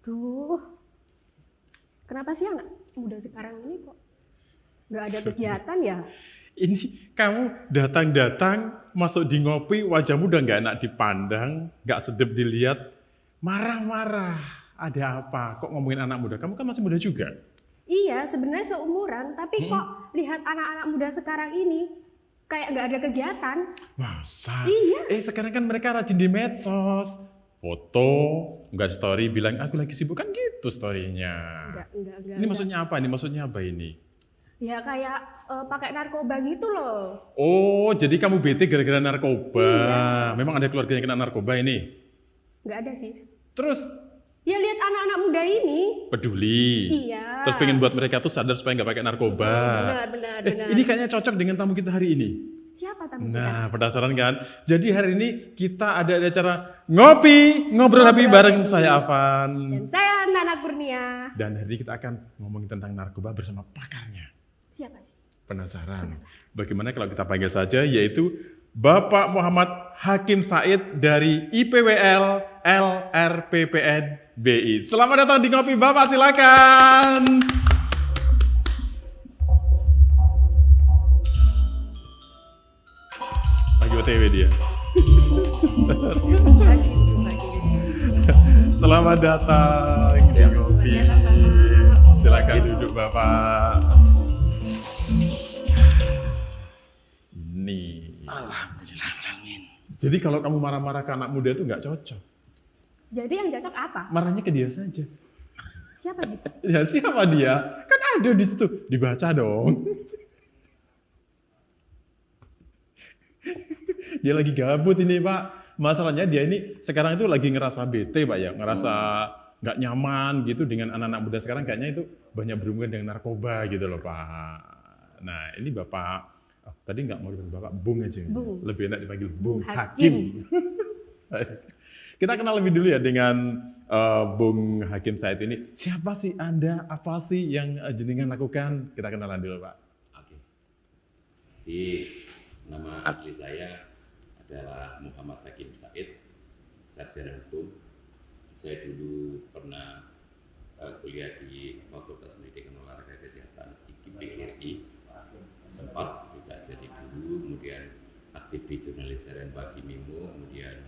Duh, kenapa sih anak muda sekarang ini kok nggak ada kegiatan ya? Ini kamu datang-datang masuk di ngopi, wajahmu udah nggak enak dipandang, nggak sedap dilihat, marah-marah. Ada apa? Kok ngomongin anak muda? Kamu kan masih muda juga. Iya, sebenarnya seumuran, tapi kok lihat anak-anak muda sekarang ini kayak nggak ada kegiatan. Masa? Iya. Sekarang kan mereka rajin di medsos. Foto, nggak story, bilang aku lagi sibuk, kan gitu storynya. Enggak. Ini maksudnya apa? Maksudnya apa ini? Ya kayak pakai narkoba gitu loh. Oh, jadi kamu bete gara-gara narkoba. Iya. Memang ada keluarga yang kena narkoba ini? Nggak ada sih. Terus Ya lihat anak-anak muda ini. peduli. Iya. Terus pengen buat mereka tuh sadar supaya nggak pakai narkoba. Benar. Ini kayaknya cocok dengan tamu kita hari ini. Siapa tamu kita? Nah, penasaran kan? Jadi hari ini kita ada acara ngopi, ngobrol happy bareng saya Afan. Dan saya Nana Kurnia. Dan hari ini kita akan ngomongin tentang narkoba bersama pakarnya. Siapa sih? Penasaran? Bagaimana kalau kita panggil saja, yaitu Bapak Muhammad Hakim Said dari IPWL LRPPN BI. Selamat datang di Ngopi Bapak, silakan. Lagi OTW dia. Selamat datang di Ngopi. Silakan duduk Bapak. Nih. Alhamdulillah, amin. Jadi kalau kamu marah-marah ke anak muda itu nggak cocok. Jadi yang cocok apa? Marahnya ke dia saja. Siapa gitu? Ya siapa dia? Kan ada di situ. Dibaca dong. Dia lagi gabut ini Pak. Masalahnya dia ini sekarang itu lagi ngerasa bete Pak ya. Ngerasa nggak nyaman gitu dengan anak-anak muda sekarang. Kayaknya itu banyak berhubungan dengan narkoba gitu loh Pak. Nah ini Bapak. Oh, tadi nggak mau dipanggil Bapak, Bung aja. Bung. Lebih enak dipanggil Bung Hakim. Hakim. Kita kenal lebih dulu ya dengan Bung Hakim Said ini. Siapa sih Anda? Apa sih yang jenengan lakukan? Kita kenalan dulu Pak. Oke. Jadi nama asli saya adalah Muhammad Hakim Said, sarjana hukum. Saya dulu pernah kuliah di Fakultas Pendidikan Olahraga Kesehatan PGRI. Sempat juga jadi guru, kemudian aktif di jurnalis harian Pagi Mimo, kemudian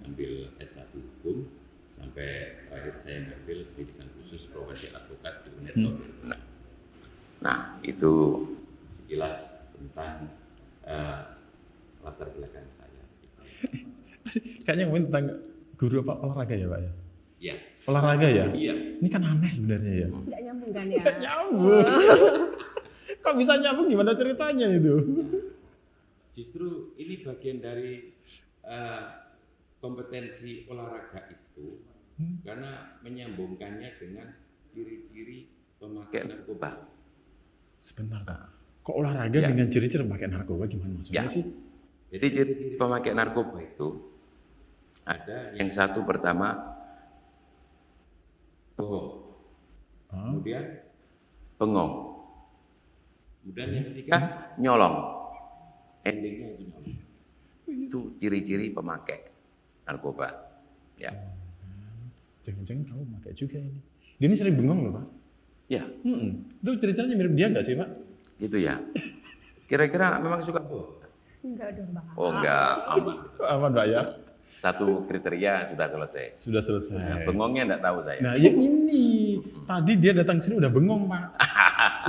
ambil S1 hukum, sampai akhir saya mengambil pendidikan khusus profesi advokat di UNED tahun 2006. Nah, itu sekilas tentang latar belakang saya. Kayaknya ngomongin tentang guru apa olahraga ya Pak ya? Ya. Olahraga ya? Iya. Ini kan aneh sebenarnya ya. Nggak nyambung kan ya? Nggak nyambung. Kok bisa nyambung? Gimana ceritanya itu? Justru ini bagian dari kompetensi olahraga itu karena menyambungkannya dengan ciri-ciri pemakai narkoba. Sebentar Pak. Kok olahraga Ya. dengan ciri-ciri pakai narkoba gimana maksudnya Ya. sih? Jadi ciri-ciri pemakai narkoba itu ada yang satu pertama bohong, kemudian bengong, kemudian yang ketiga nyolong. Endingnya itu nyolong. Itu ciri-ciri pemakai narkoba. Ya, Jangan-jangan kamu pakai juga ini. Dia ini sering bengong loh Pak. ya, Itu ceritanya mirip dia nggak sih Pak? gitu ya. Kira-kira memang suka bohong? Enggak dong, Bang. Oh enggak, aman. Aman Pak ya? Satu kriteria sudah selesai. Sudah selesai. Nah, bengongnya enggak tahu saya. Nah ya ini, tadi dia datang sini udah bengong Pak.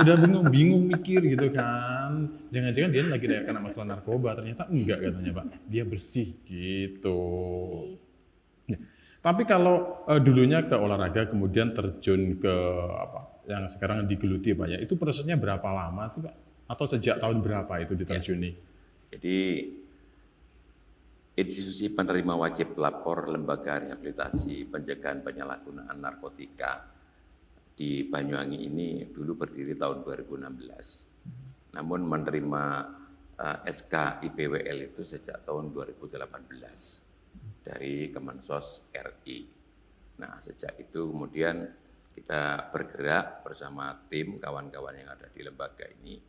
Udah bengong, bingung mikir gitu kan. Jangan-jangan dia lagi kena masalah narkoba, ternyata enggak katanya Pak. Dia bersih gitu. Nah, tapi kalau dulunya ke olahraga kemudian terjun ke apa yang sekarang digeluti Pak ya, itu prosesnya berapa lama sih Pak? Atau sejak tahun berapa itu diterjuni? Jadi institusi penerima wajib lapor Lembaga Rehabilitasi Pencegahan Penyalahgunaan Narkotika di Banyuwangi ini dulu berdiri tahun 2016. Namun menerima SK IPWL itu sejak tahun 2018 dari Kemensos RI. Nah, sejak itu kemudian kita bergerak bersama tim kawan-kawan yang ada di lembaga ini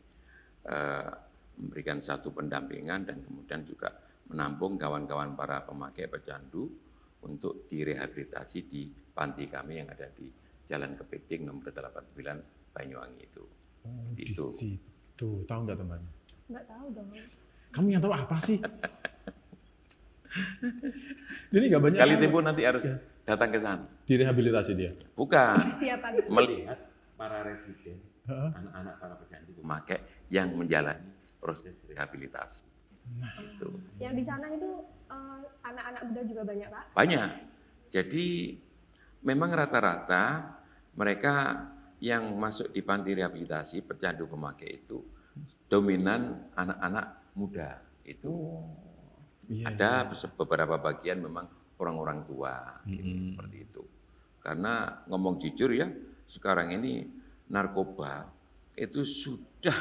memberikan satu pendampingan dan kemudian juga menampung kawan-kawan para pemakai pecandu untuk direhabilitasi di panti kami yang ada di Jalan Kepiting nomor 89 Banyuwangi itu. Oh, di Itu. situ. Tahu nggak teman? Nggak tahu dong. Kamu yang tahu apa sih? Ini nggak banyak. Sekali tahu. tempo nanti harus datang ke sana. Direhabilitasi dia. Bukan Siapa? melihat para residen, Heeh. anak-anak para pecandu pemakai yang menjalani proses rehabilitasi. Itu Yang di sana itu anak-anak muda juga banyak, Pak? banyak. Jadi memang rata-rata mereka yang masuk di panti rehabilitasi pecandu pemakai itu dominan anak-anak muda. Itu Iya. ada beberapa bagian memang orang-orang tua, gitu, seperti itu. Karena ngomong jujur ya, sekarang ini narkoba itu sudah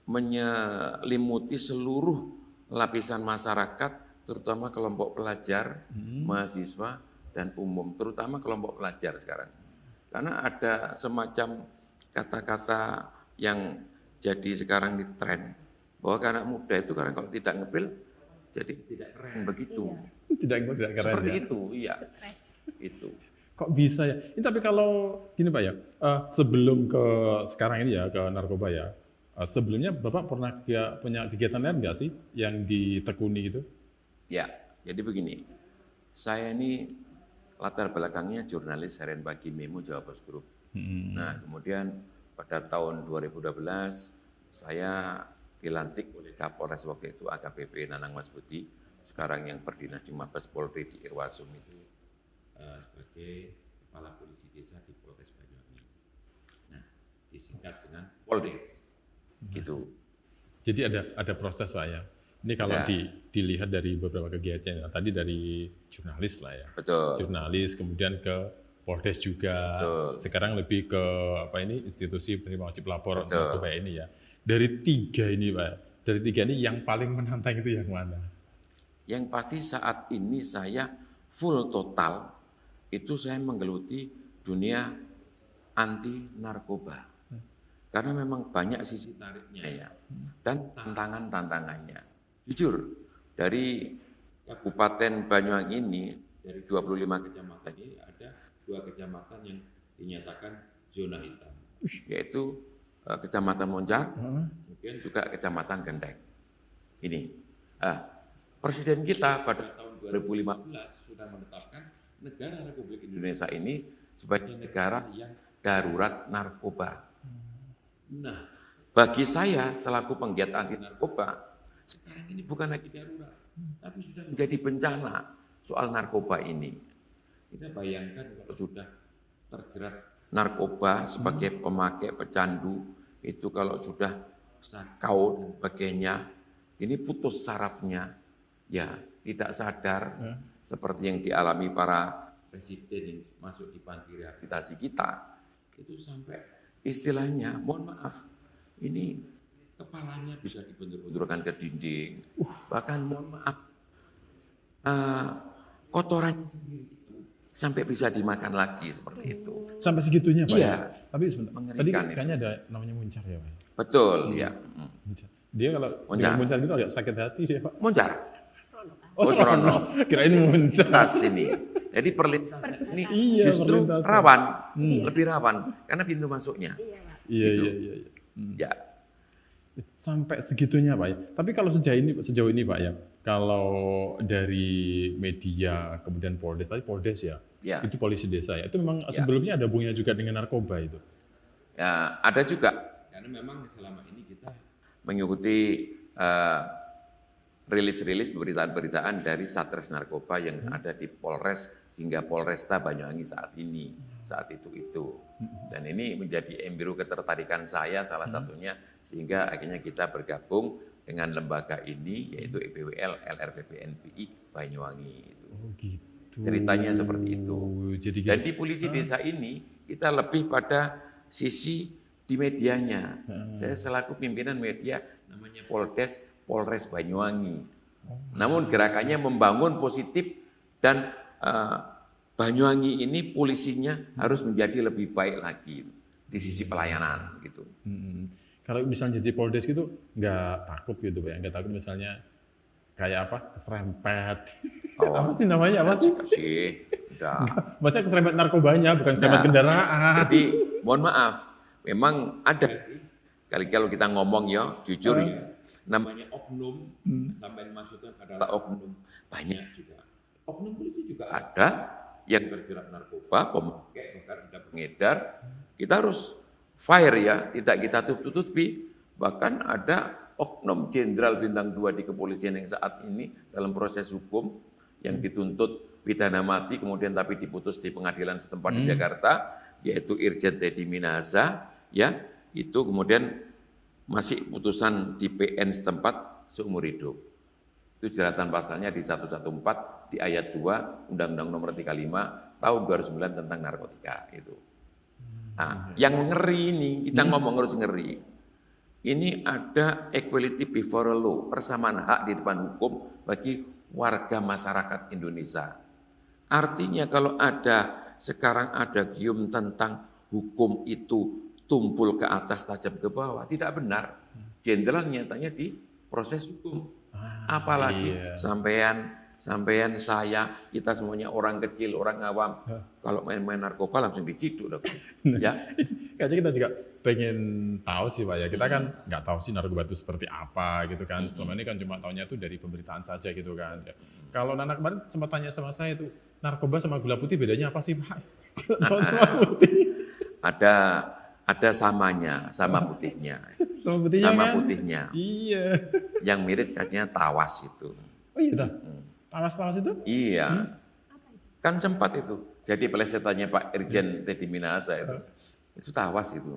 menyelimuti seluruh lapisan masyarakat, terutama kelompok pelajar, mahasiswa, dan umum, terutama kelompok pelajar sekarang. Karena ada semacam kata-kata yang jadi sekarang di tren, bahwa anak muda itu karena kalau tidak ngepil, jadi tidak keren begitu. Tidak keren Seperti ya. itu, iya. Stres. Itu. Kok bisa ya? Ini tapi kalau gini Pak ya, sebelum ke sekarang ini ya ke narkoba ya, sebelumnya Bapak pernah punya kegiatan lain nggak sih yang ditekuni gitu? Ya, jadi begini. Saya ini latar belakangnya jurnalis harian pagi Memo Jawa Post Group. Nah, kemudian pada tahun 2012 saya dilantik oleh Kapolres waktu itu AKBP Nanang Mas Budi, sekarang yang berdinas di Mabes Polri di Irwasum itu sebagai kepala polisi desa di Polres Banyuwangi. Nah, disingkat dengan Poldes. Gitu. Jadi ada proses Pak ya. Ini kalau Ya. dilihat dari beberapa kegiatan, tadi dari jurnalis lah ya. Betul. Jurnalis, kemudian ke Poldes juga. Betul. Sekarang lebih ke apa ini institusi penerima wajib lapor Betul. narkoba ini ya. Dari tiga ini Pak, dari tiga ini yang paling menantang itu yang mana? Yang pasti saat ini saya full total itu saya menggeluti dunia anti narkoba. Karena memang banyak sisi tariknya ya. Dan tantangannya. Jujur, dari Kabupaten Banyuwangi ini, dari 25 kecamatan ini ada 2 kecamatan yang dinyatakan zona hitam. Yaitu Kecamatan Monjar, kemudian juga Kecamatan Gendeng. Ini. Presiden kita pada tahun 2015 sudah menetapkan negara Republik Indonesia ini sebagai negara yang darurat narkoba. Nah, bagi saya selaku penggiat anti narkoba, sekarang ini bukan lagi darurat, tapi sudah menjadi bencana soal narkoba ini. Kita bayangkan kalau sudah terjerat narkoba sebagai pemakai pecandu, itu kalau sudah sakau dan sebagainya, ini putus sarafnya, ya tidak sadar seperti yang dialami para presiden yang masuk di panti rehabilitasi kita, itu sampai istilahnya, mohon maaf, ini kepalanya bisa dibentur-benturkan ke dinding, bahkan mohon maaf, kotoran sendiri itu sampai bisa dimakan lagi seperti itu. Sampai segitunya Pak Iya. ya? Tapi sebentar, tadi Mengerikan itu. kayaknya ada namanya muncar ya Pak? Betul, ya. Muncar. Dia kalau Muncar. dengan muncar gitu agak sakit hati dia Pak. Moncar, Oh, Serono. Kirain muncar. lintas ini. Jadi perlintasan ini Iya, justru perlintasan. rawan, lebih rawan karena pintu masuknya. Iya, Pak. Iya, Gitu. iya. Ya, Sampai segitunya Pak ya. Tapi kalau sejauh ini Pak ya, kalau dari media kemudian Poldes, tadi Poldes ya, ya, itu polisi desa ya, itu memang Ya. sebelumnya ada hubungannya juga dengan narkoba itu. ya, ada juga. Karena memang selama ini kita mengikuti rilis-rilis pemberitaan-pemberitaan dari Satres Narkoba yang ada di Polres hingga Polresta Banyuwangi saat itu. Dan ini menjadi embrio ketertarikan saya salah satunya sehingga akhirnya kita bergabung dengan lembaga ini yaitu EPWL LRPPNPI Banyuwangi itu. Oh gitu. Ceritanya seperti itu. Jadi Dan di polisi desa ini kita lebih pada sisi di medianya. Saya selaku pimpinan media namanya Polres Banyuwangi. Namun gerakannya membangun positif dan Banyuwangi ini polisinya harus menjadi lebih baik lagi di sisi pelayanan gitu. Kalau misalnya jadi Poldes gitu nggak takut gitu Pak, nggak takut misalnya kayak apa? Keserempet. Oh, Apa sih namanya? Apa sih? sih? Udah. Maksudnya keserempet narkobanya, bukan keserempet Nah, kendaraan. Jadi mohon maaf, memang ada kali kalau kita ngomong ya jujur ya, namanya oknum, sampai maksudnya adalah oknum banyak juga. Oknum polisi juga ada yang bergerak narkoba, pemakai, bahkan ada pengedar. Kita harus fire ya, tidak kita tutup-tutupi. Bahkan ada oknum jenderal bintang 2 di kepolisian yang saat ini dalam proses hukum yang dituntut pidana mati kemudian tapi diputus di pengadilan setempat di Jakarta, yaitu Irjen Teddy Minahasa, ya itu kemudian masih putusan di PN setempat seumur hidup. Itu jeratan pasalnya di 114 di ayat 2 Undang-Undang Nomor 35 Tahun 2009 tentang narkotika itu. Nah, yang ngeri ini kita ngomong harus ngeri. Ini ada equality before law, persamaan hak di depan hukum bagi warga masyarakat Indonesia. Artinya kalau sekarang ada gium tentang hukum itu tumpul ke atas tajam ke bawah, tidak benar. Jenderal nyatanya di proses hukum. Apalagi sampean saya, kita semuanya orang kecil, orang awam. Kalau main-main narkoba langsung diciduk. Ya. Kayaknya kita juga pengen tahu sih Pak ya, kita kan nggak tahu sih narkoba itu seperti apa gitu kan. Selama ini kan cuma taunya itu dari pemberitaan saja gitu kan. Ya. Kalau Nana kemarin sempat tanya sama saya itu, narkoba sama gula putih bedanya apa sih Pak? Sama putih. Ada samanya, sama putihnya. Sama putihnya Sama kan? putihnya. Iya. Yang mirip katanya tawas itu. Oh iya dah. Tawas-tawas itu? Iya. Kan sempat itu. Jadi pelesetannya Pak Irjen Teddy Minahasa itu. Itu tawas itu.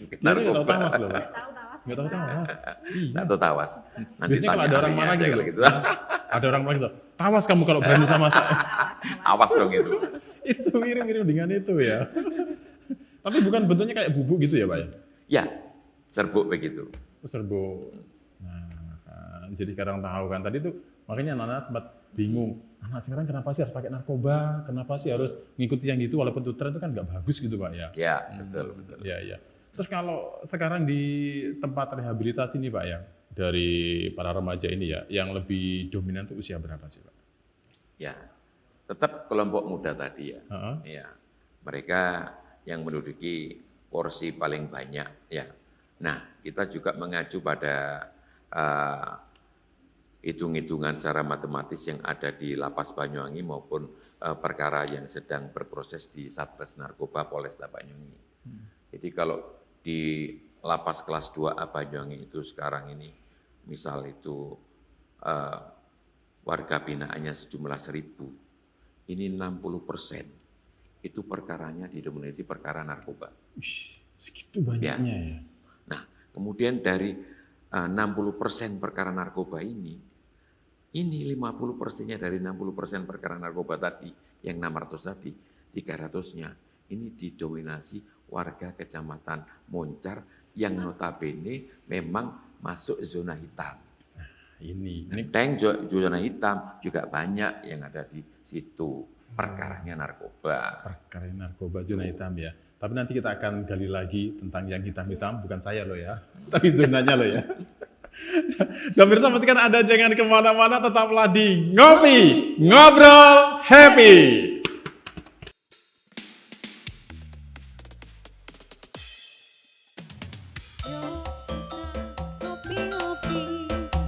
Kita nggak tahu tawas loh Pak. Tahu tawas. Nggak tahu tawas. Iya. Atau tawas. Nanti Biasanya kalau tanya ada orang ahlinya marah aja gitu. kalau gitu. Ada orang marah gitu. Tawas kamu kalau berani sama saya. Awas dong itu. Itu mirip-mirip dengan itu ya. Tapi bukan bentuknya kayak bubuk gitu ya Pak ya? Ya, serbuk begitu. Serbo. Nah, kan. Jadi sekarang tahu kan. Tadi tuh makanya Nana sempat bingung. Anak sekarang kenapa sih harus pakai narkoba? Kenapa sih harus ngikuti yang gitu? Walaupun itu tren itu kan nggak bagus gitu Pak ya? Ya, betul. Iya, iya. Terus kalau sekarang di tempat rehabilitasi nih Pak ya, dari para remaja ini ya, yang lebih dominan tuh usia berapa sih Pak? Ya, tetap kelompok muda tadi ya. Heeh. Ya, mereka yang menduduki porsi paling banyak ya. Nah, kita juga mengacu pada hitung-hitungan secara matematis yang ada di Lapas Banyuwangi maupun perkara yang sedang berproses di Satres Narkoba Polresta Banyuwangi. Jadi kalau di Lapas kelas 2A Banyuwangi itu sekarang ini, misal itu warga binaannya sejumlah 1.000, ini 60% itu perkaranya didominasi perkara narkoba. Segitu banyaknya ya. Nah, kemudian dari 60% perkara narkoba ini 50%-nya dari 60% perkara narkoba tadi, yang 600 tadi, 300-nya ini didominasi warga Kecamatan Moncar yang notabene memang masuk zona hitam. Ini Dan zona hitam juga banyak yang ada di situ. Perkaranya narkoba. perkara narkoba zona hitam ya. Tapi nanti kita akan gali lagi tentang yang hitam-hitam, bukan saya loh ya, tapi zonanya loh ya. Dan pemirsa pastikan Anda jangan kemana-mana, tetaplah di Ngopi, Ngobrol, Happy. Ngopi-ngopi,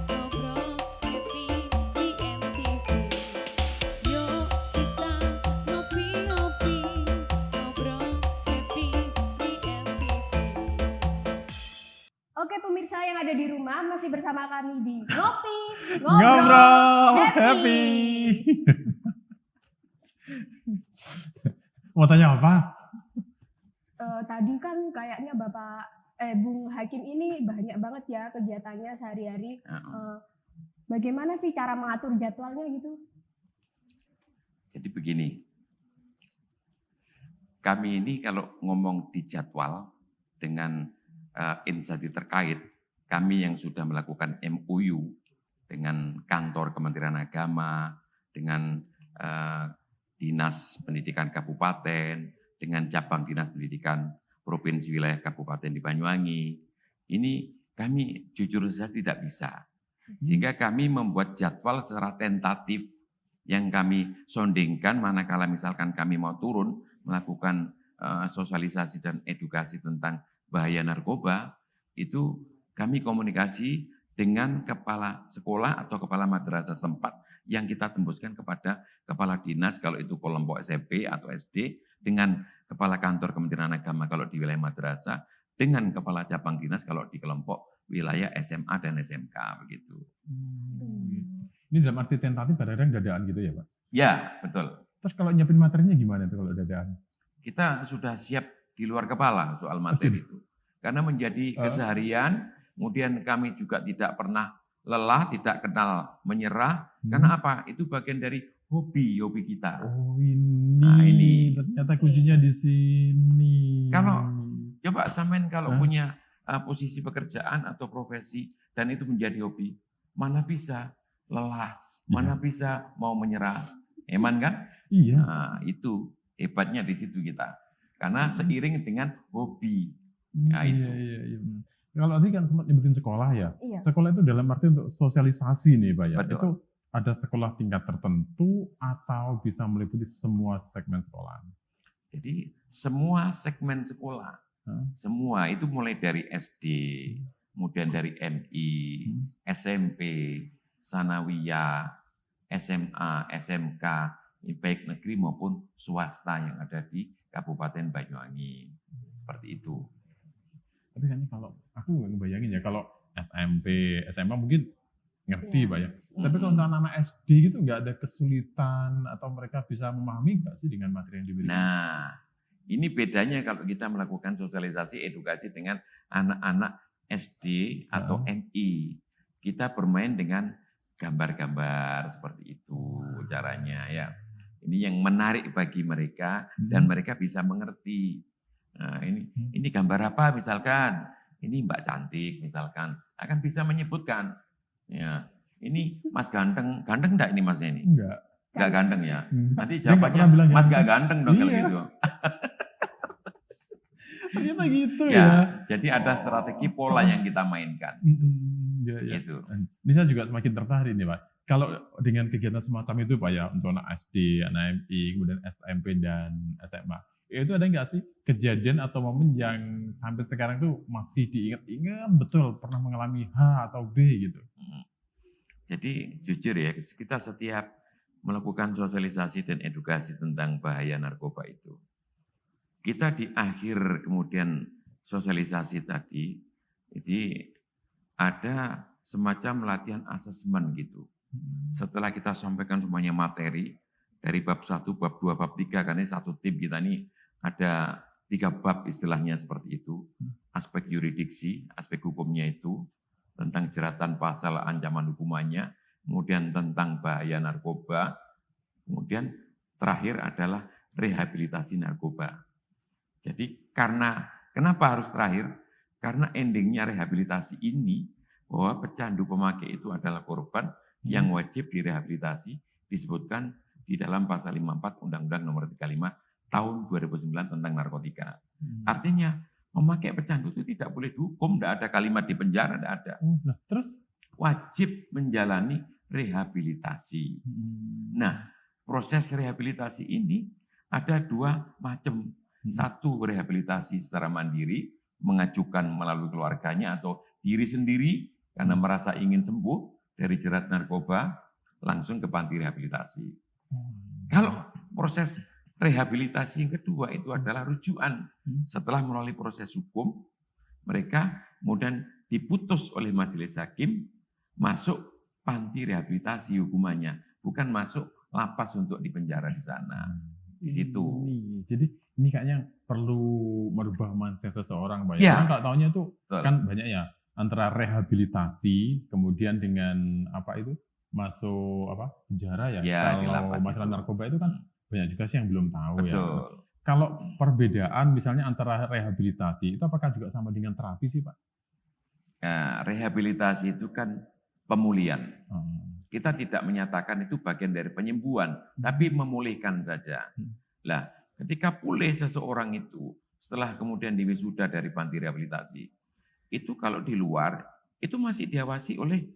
ngobrol happy di MTV. Yuk kita ngopi-ngopi, ngobrol happy di MTV. Oke pemirsa yang ada di rumah masih bersama kami di Ngopi, Ngobrol, Happy. Mau tanya apa? Tadi kan kayaknya Bung Hakim ini banyak banget ya kegiatannya sehari-hari. Bagaimana sih cara mengatur jadwalnya gitu? Jadi begini, kami ini kalau ngomong di jadwal dengan instansi terkait, kami yang sudah melakukan MOU dengan kantor Kementerian Agama, dengan Dinas Pendidikan Kabupaten, dengan cabang Dinas Pendidikan Provinsi Wilayah Kabupaten di Banyuwangi. Ini kami jujur saja tidak bisa. Sehingga kami membuat jadwal secara tentatif yang kami sondingkan manakala misalkan kami mau turun melakukan sosialisasi dan edukasi tentang bahaya narkoba, itu kami komunikasi dengan kepala sekolah atau kepala madrasah setempat yang kita tembuskan kepada kepala dinas kalau itu kelompok SMP atau SD, dengan kepala kantor Kementerian Agama kalau di wilayah madrasah, dengan kepala cabang dinas kalau di kelompok wilayah SMA dan SMK begitu. Ini dalam arti tentatif kadang-kadang dadaan gitu ya Pak? Ya, betul. Terus kalau nyiapin materinya gimana tuh kalau dadaan? Kita sudah siap di luar kepala soal materi itu. Karena menjadi keseharian, kemudian kami juga tidak pernah lelah, tidak kenal menyerah. Karena apa? Itu bagian dari hobi kita. Oh ini, Nah, ini. ternyata kuncinya di sini. Kalau coba sampean kalau punya posisi pekerjaan atau profesi dan itu menjadi hobi, mana bisa lelah, mana bisa mau menyerah. Eman kan? Iya. Nah, itu hebatnya di situ kita. Karena seiring dengan hobi. Ya, itu. Iya. Kalau tadi kan sempat nyebutin sekolah ya. Iya. Sekolah itu dalam arti untuk sosialisasi nih Pak ya. Betul. Itu ada sekolah tingkat tertentu atau bisa meliputi semua segmen sekolah? Jadi semua segmen sekolah, semua itu mulai dari SD, kemudian dari MI, SMP, Sanawiyah, SMA, SMK, baik negeri maupun swasta yang ada di Kabupaten Banyuwangi. Seperti itu. Tapi kan kalau aku nggak ngebayangin ya kalau SMP, SMA mungkin ngerti Pak ya. Tapi kalau untuk anak-anak SD gitu nggak ada kesulitan atau mereka bisa memahami nggak sih dengan materi yang diberikan? Nah, ini bedanya kalau kita melakukan sosialisasi edukasi dengan anak-anak SD atau MI. Kita bermain dengan gambar-gambar seperti itu caranya ya. Ini yang menarik bagi mereka dan mereka bisa mengerti. Nah, ini gambar apa misalkan? Ini Mbak Cantik misalkan akan bisa menyebutkan. Ya, ini Mas ganteng enggak ini Masnya ini? Enggak. Enggak ganteng ya. Nanti Dia nggak jawabannya pernah bilang Mas ganteng. gak ganteng dong kalau Iya. gitu. Ternyata gitu ya. Ya, jadi ada strategi pola yang kita mainkan. Ya. Gitu. Ini saya juga semakin tertarik nih Pak. Kalau dengan kegiatan semacam itu Pak ya, untuk anak SD, anak MI, kemudian SMP dan SMA, itu ada nggak sih kejadian atau momen yang sampai sekarang tuh masih diingat-ingat betul pernah mengalami H atau B gitu? Jadi jujur ya, kita setiap melakukan sosialisasi dan edukasi tentang bahaya narkoba itu, kita di akhir kemudian sosialisasi tadi, jadi ada semacam latihan asesmen gitu. Setelah kita sampaikan semuanya materi, dari bab 1, bab 2, bab 3, karena satu tim kita ini ada 3 bab istilahnya seperti itu. Aspek yuridiksi, aspek hukumnya itu, tentang jeratan pasal ancaman hukumannya, kemudian tentang bahaya narkoba, kemudian terakhir adalah rehabilitasi narkoba. Jadi kenapa harus terakhir? Karena endingnya rehabilitasi ini, bahwa pecandu pemakai itu adalah korban yang wajib direhabilitasi, disebutkan di dalam pasal 54 Undang-Undang Nomor 35 Tahun 2009 tentang narkotika. Artinya memakai pecandu itu tidak boleh dihukum, tidak ada kalimat di penjara, tidak ada. Nah, terus? Wajib menjalani rehabilitasi. Nah, proses rehabilitasi ini ada 2 macam. Satu, rehabilitasi secara mandiri, mengajukan melalui keluarganya atau diri sendiri karena merasa ingin sembuh dari jerat narkoba, langsung ke panti rehabilitasi. Kalau proses rehabilitasi yang kedua itu adalah rujukan. Setelah melalui proses hukum, mereka kemudian diputus oleh majelis hakim, masuk panti rehabilitasi hukumannya, bukan masuk lapas untuk dipenjara di sana. Di situ. Jadi ini kayaknya perlu merubah mindset seseorang, Pak. Ya. Kan tak taunya tuh Betul. kan banyak ya antara rehabilitasi kemudian dengan apa itu masuk penjara ya. Ya, di Kalau lapas masalah itu. narkoba itu kan banyak juga sih yang belum tahu ya. Betul. Kalau perbedaan misalnya antara rehabilitasi itu apakah juga sama dengan terapi sih, Pak? Nah, rehabilitasi itu kan pemulihan. Kita tidak menyatakan itu bagian dari penyembuhan, tapi memulihkan saja. Lah, ketika pulih seseorang itu, setelah kemudian diwisuda dari panti rehabilitasi, itu kalau di luar, itu masih diawasi oleh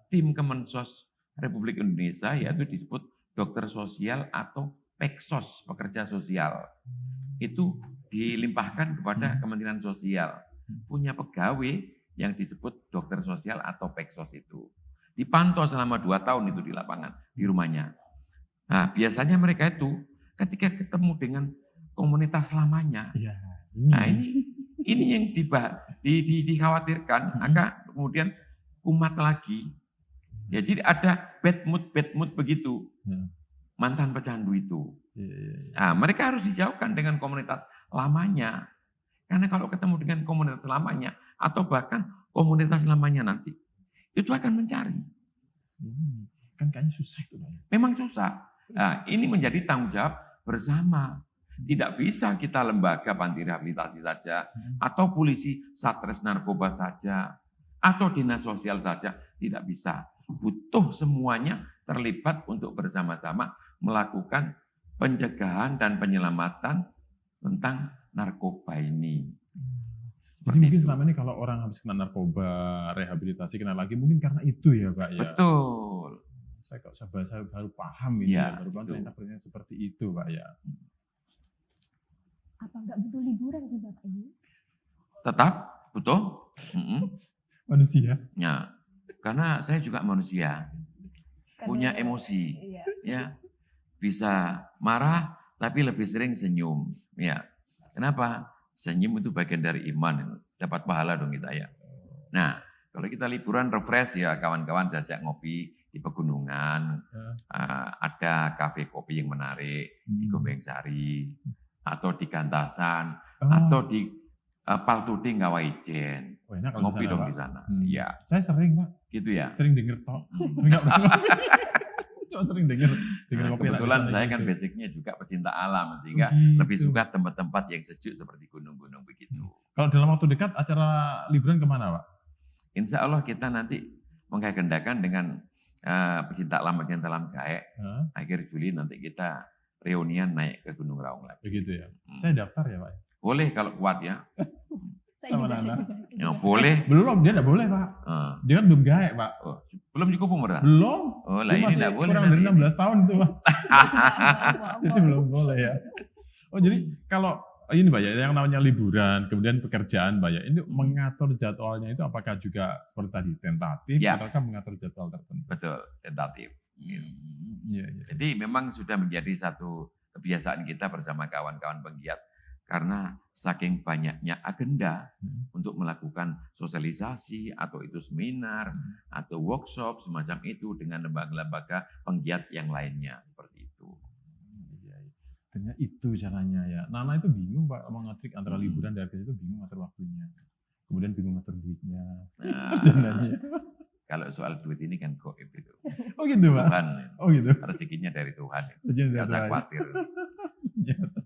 tim Kemensos Republik Indonesia, yaitu disebut dokter sosial atau Peksos, pekerja sosial. Itu dilimpahkan kepada Kementerian Sosial. Punya pegawai yang disebut dokter sosial atau Peksos itu. Dipantau selama 2 tahun itu di lapangan, di rumahnya. Nah, biasanya mereka itu ketika ketemu dengan komunitas lamanya, Iya. nah ini yang dikhawatirkan, akan kemudian kumat lagi. Ya, jadi ada bad mood begitu. Mantan pecandu itu. Nah, mereka harus dijauhkan dengan komunitas lamanya. Karena kalau ketemu dengan komunitas lamanya, atau bahkan komunitas lamanya nanti, itu akan mencari. Kan kayaknya susah itu, Pak. Memang susah. Nah, ini menjadi tanggung jawab bersama. Tidak bisa kita lembaga panti rehabilitasi saja, atau polisi Satres Narkoba saja, atau dinas sosial saja. Tidak bisa. Butuh semuanya terlibat untuk bersama-sama melakukan pencegahan dan penyelamatan tentang narkoba ini. Jadi mungkin selama ini kalau orang habis kena narkoba, rehabilitasi kena lagi, mungkin karena itu ya Pak ya? Betul. Saya kok saya baru paham ini Ya, ya, baru paham betul. ternyata seperti itu Pak ya. Apa nggak butuh liburan sih Bapak ini? Tetap butuh. Manusia. Ya, karena saya juga manusia, punya emosi. Iya. Ya, bisa marah tapi lebih sering senyum. Ya, kenapa? Senyum itu bagian dari iman, dapat pahala dong kita ya. Nah, kalau kita liburan refresh ya kawan-kawan saya ajak ngopi di pegunungan, ada kafe kopi yang menarik di Gombeng Sari, atau di Gantasan, atau di Paltudi Ngawaijen. Oh, enak kalau Ngopi di sana, dong Pak. di sana. Hmm. Ya, Saya sering Pak, gitu ya. sering denger tok. Enggak pernah. Cuma sering denger Nah, kopi enak di kebetulan sana saya kan gitu. basicnya juga pecinta alam, sehingga Gitu. lebih suka tempat-tempat yang sejuk seperti gunung-gunung begitu. Kalau dalam waktu dekat acara liburan kemana Pak? Insya Allah kita nanti mengagendakan dengan pecinta alam Gaek, Hah? akhir Juli nanti kita reunian naik ke Gunung Raung lagi. Begitu ya. Saya daftar ya Pak. Boleh kalau kuat ya. Saya Sama juga, saya Nana. juga. Ya, boleh. Belum, dia enggak boleh Pak. Eh, Dia kan belum gaek Pak. oh, belum cukup umur dah? Belum. Oh lah Dia ini masih tidak boleh. kurang dari nanti. 16 tahun tuh Pak. Jadi belum boleh ya. Oh jadi kalau ini Pak ya, yang namanya liburan, kemudian pekerjaan Pak ya, ini mengatur jadwalnya itu apakah juga seperti tadi tentatif Ya. ataukah mengatur jadwal tertentu? Betul, tentatif. Iya, iya. Jadi memang sudah menjadi satu kebiasaan kita bersama kawan-kawan penggiat karena saking banyaknya agenda untuk melakukan sosialisasi atau itu seminar atau workshop semacam itu dengan lembaga-lembaga penggiat yang lainnya seperti itu. Iya, iya. Ternyata itu caranya ya. Nana itu bingung Pak mau ngetrik antara liburan dan kerja itu bingung ngatur waktunya. Kemudian bingung ngatur duitnya. Nah, Perjalanannya. kalau soal duit ini kan goib itu. Oh gitu Pak. Tuhan, Oh gitu. rezekinya dari Tuhan. Jadi Gak usah dari- khawatir.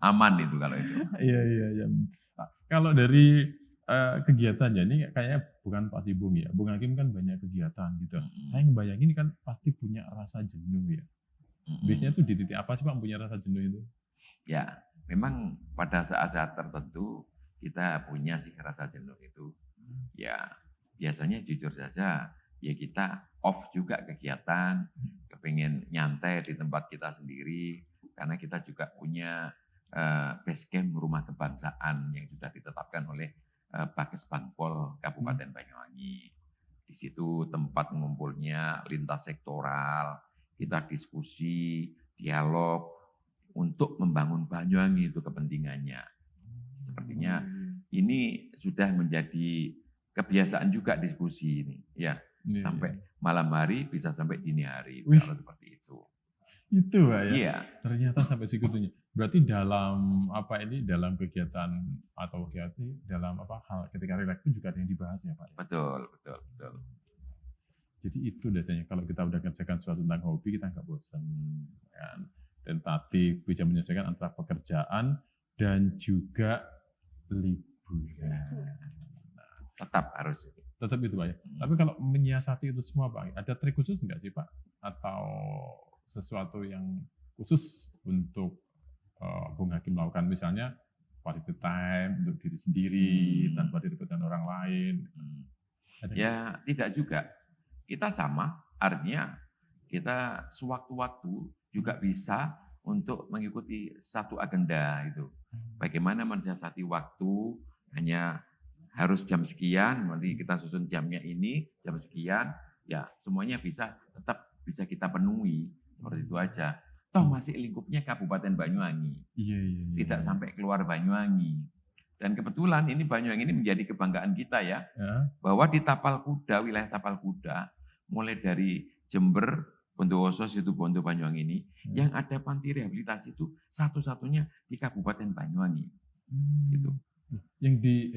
Aman itu kalau itu. Iya iya iya. Pak, kalau dari kegiatannya ini kayaknya bukan Pak Sibung ya. Bung Hakim kan banyak kegiatan gitu. Saya ngebayangin kan pasti punya rasa jenuh ya. Biasanya tuh di titik apa sih Pak punya rasa jenuh itu? Ya, memang pada saat-saat tertentu kita punya sih rasa jenuh itu. Ya, biasanya jujur saja, ya kita off juga kegiatan, kepengen nyantai di tempat kita sendiri, karena kita juga punya base camp rumah kebangsaan yang sudah ditetapkan oleh Bakes Bangpol Kabupaten Banyuwangi. Di situ tempat mengumpulnya lintas sektoral, kita diskusi, dialog, untuk membangun Banyuwangi itu kepentingannya. Sepertinya ini sudah menjadi kebiasaan juga diskusi ini, ya Iya, sampai malam hari bisa sampai dini hari, Wih. misalnya seperti itu. Itu Pak ya. Iya, Ternyata sampai segitunya. Berarti dalam dalam kegiatan atau dalam hal ketika relax itu juga ada yang dibahas ya Pak. betul. Jadi itu biasanya kalau kita udah kerjakan sesuatu tentang hobi kita nggak bosan kan. Tentatif bisa menyesuaikan antara pekerjaan dan juga liburan. Tetap harus. Tetap itu Pak ya. Tapi kalau menyiasati itu semua Pak, ada trik khusus nggak sih Pak? Atau sesuatu yang khusus untuk Bung Hakim melakukan misalnya quality time untuk diri sendiri tanpa dilibatkan orang lain? Ada Ya, tidak juga. kita sama, artinya kita sewaktu-waktu juga bisa untuk mengikuti satu agenda itu. Bagaimana mensiasati waktu, hanya harus jam sekian, nanti kita susun jamnya ini, jam sekian, ya semuanya tetap bisa kita penuhi, seperti itu aja. Toh masih lingkupnya Kabupaten Banyuwangi, Iya. tidak sampai keluar Banyuwangi. Dan kebetulan ini Banyuwangi ini menjadi kebanggaan kita ya, bahwa di Tapal Kuda, wilayah Tapal Kuda, mulai dari Jember, Bondowoso, Situbondo, Banyuwangi ini, yang ada panti rehabilitasi itu satu-satunya di Kabupaten Banyuwangi. Gitu. Yang di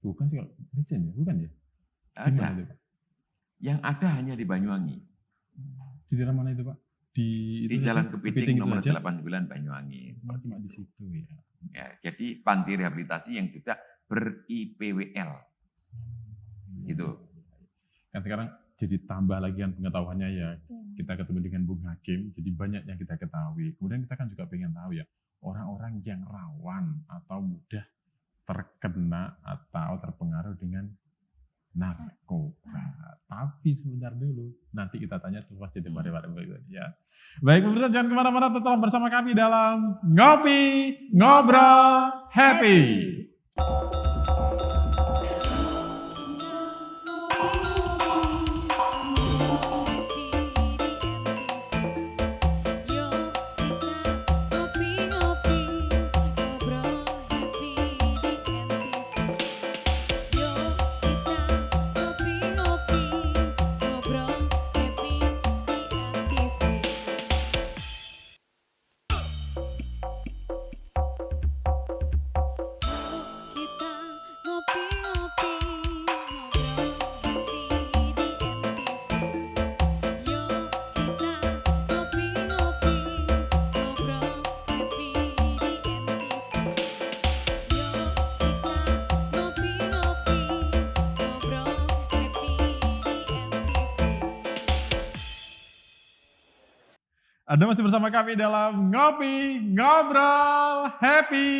bukan sih kalau Legend ya, bukan ya? Di mana Ada. itu, Pak? Yang ada hanya di Banyuwangi. Di daerah mana itu, Pak? Di Jalan Kepiting itu nomor aja? 89 Banyuwangi. Cuma di situ ya. Ya, jadi panti rehabilitasi yang sudah ber-IPWL. Gitu. Kan sekarang jadi tambah lagi kan pengetahuannya ya. Kita ketemu dengan Bung Hakim, jadi banyak yang kita ketahui. Kemudian kita kan juga pengen tahu ya, orang-orang yang rawan atau mudah terkena atau terpengaruh dengan narkoba. Tapi sebentar dulu, nanti kita tanya selepas jadi pada ya. Baik pemirsa, jangan kemana-mana, tetap bersama kami dalam Ngopi Ngobrol Happy. Yo kita ngopi-ngopi ngobrol happy di MTV. Yo kita ngopi-ngopi ngobrol happy di MTV. Kita ngopi-ngopi ngobrol happy di MTV. Yo kita ngopi-ngopi ngobrol happy di MTV. Yo kita ngopi-ngopi ngobrol happy di MTV. Anda masih bersama kami dalam Ngopi Ngobrol Happy.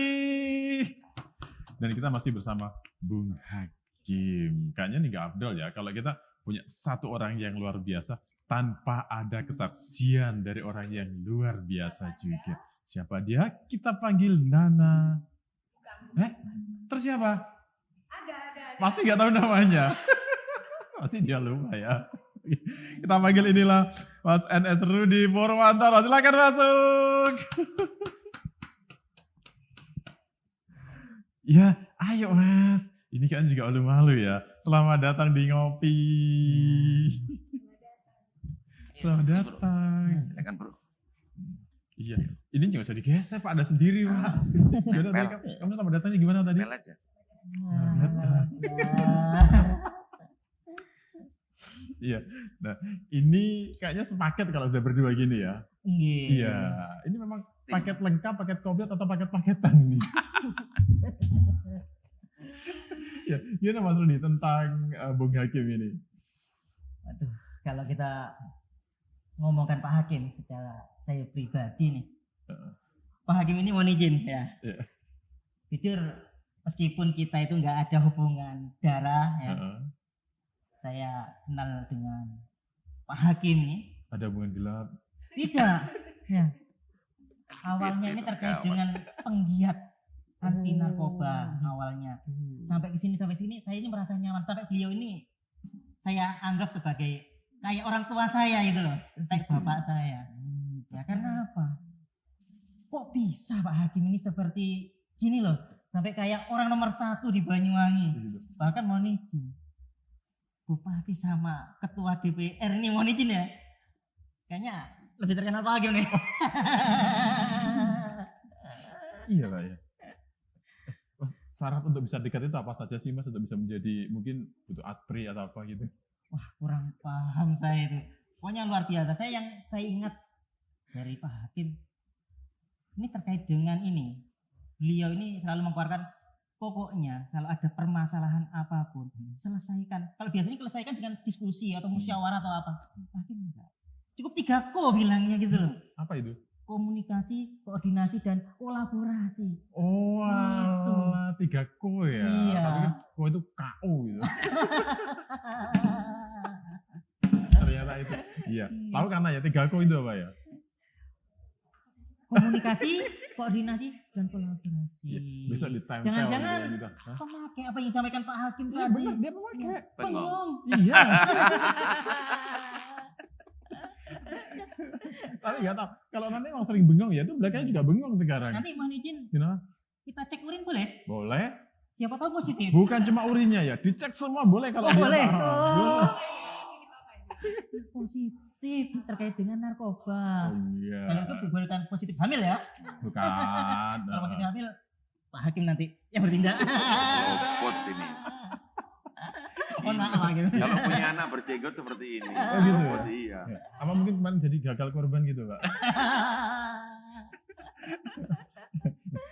Dan kita masih bersama Bung Hakim. Kayaknya ini gak afdol ya kalau kita punya satu orang yang luar biasa tanpa ada kesaksian dari orang yang luar biasa juga. Siapa dia? Kita panggil Nana. Terus siapa? Ada. Pasti gak tahu namanya. Pasti dia lupa ya. Kita panggil inilah Mas NS Rudi Purwantoro. Silakan masuk. Ya, ayo Mas. Ini kan juga malu ya. Selamat datang di Ngopi. Selamat datang. Silakan bro. Iya, ini nggak usah digeser Pak, ada sendiri Pak. Yaudah, tadi kamu selamat datangnya gimana tadi? Mel aja. Selamat datang. Iya, nah ini kayaknya sepaket kalau sudah berdua gini ya. Iya, ini memang paket lengkap, paket komplit atau paket-paketan nih. Ya, gimana Mas Rudi tentang Bung Hakim ini? Aduh, kalau kita ngomongkan Pak Hakim secara saya pribadi nih, Pak Hakim ini mohon izin ya. Iya. Jujur, meskipun kita itu nggak ada hubungan darah ya, saya kenal dengan Pak Hakim nih. Ada hubungan gelap. Tidak, ya. Awalnya ini terkait dengan penggiat anti narkoba awalnya. Sampai sini saya ini merasa nyaman. Sampai beliau ini saya anggap sebagai kayak orang tua saya itu loh, kayak bapak saya. Ya karena apa? Kok bisa Pak Hakim ini seperti gini loh, sampai kayak orang nomor 1 di Banyuwangi. Bahkan mohon izin, Bupati sama Ketua DPR ini mohon izin ya. Kayaknya lebih terkenal Pak Hakim nih. Iya lah ya. Syarat untuk bisa dekat itu apa saja sih Mas? Untuk bisa menjadi mungkin butuh aspri atau apa gitu? Wah kurang paham saya itu. Pokoknya luar biasa. Yang saya ingat dari Pak Hakim ini terkait dengan ini. Beliau ini selalu mengeluarkan pokoknya kalau ada permasalahan apapun selesaikan. Kalau biasanya selesaikan dengan diskusi atau musyawarah atau apa. Pak Hakim enggak. Cukup 3 ko bilangnya gitu loh. Apa itu? Komunikasi, koordinasi dan kolaborasi. Oh, Gitu. 3 ko ya. Iya. Tapi kan ko itu KO gitu. Iya. Tahu karena ya 3Ko itu apa ya? Komunikasi, koordinasi, dan kolaborasi. Iya. Besok di time Jangan-jangan gitu. Hah? pemakai apa yang disampaikan Pak Hakim Iya tadi. benar, dia memakai. Bengong. Iya. Tapi nggak tahu. Kalau nanti emang sering bengong ya, itu belakangnya juga bengong sekarang. Nanti mohon izin, Kenapa? kita cek urin boleh? Boleh. Siapa tahu positif. Bukan cuma urinnya ya, dicek semua boleh kalau Oh, dia boleh. tahu. Oh. Positif terkait dengan narkoba. Oh iya. Kalau itu bukan positif hamil ya. Bukan. Kalau positif hamil, Pak Hakim nanti yang bertindak. Luput ini. Mohon maaf Pak Hakim. Kalau punya anak berjenggot seperti ini. Oh gitu ya? Luput, iya. Ya. Apa mungkin kemarin jadi gagal korban gitu, Pak?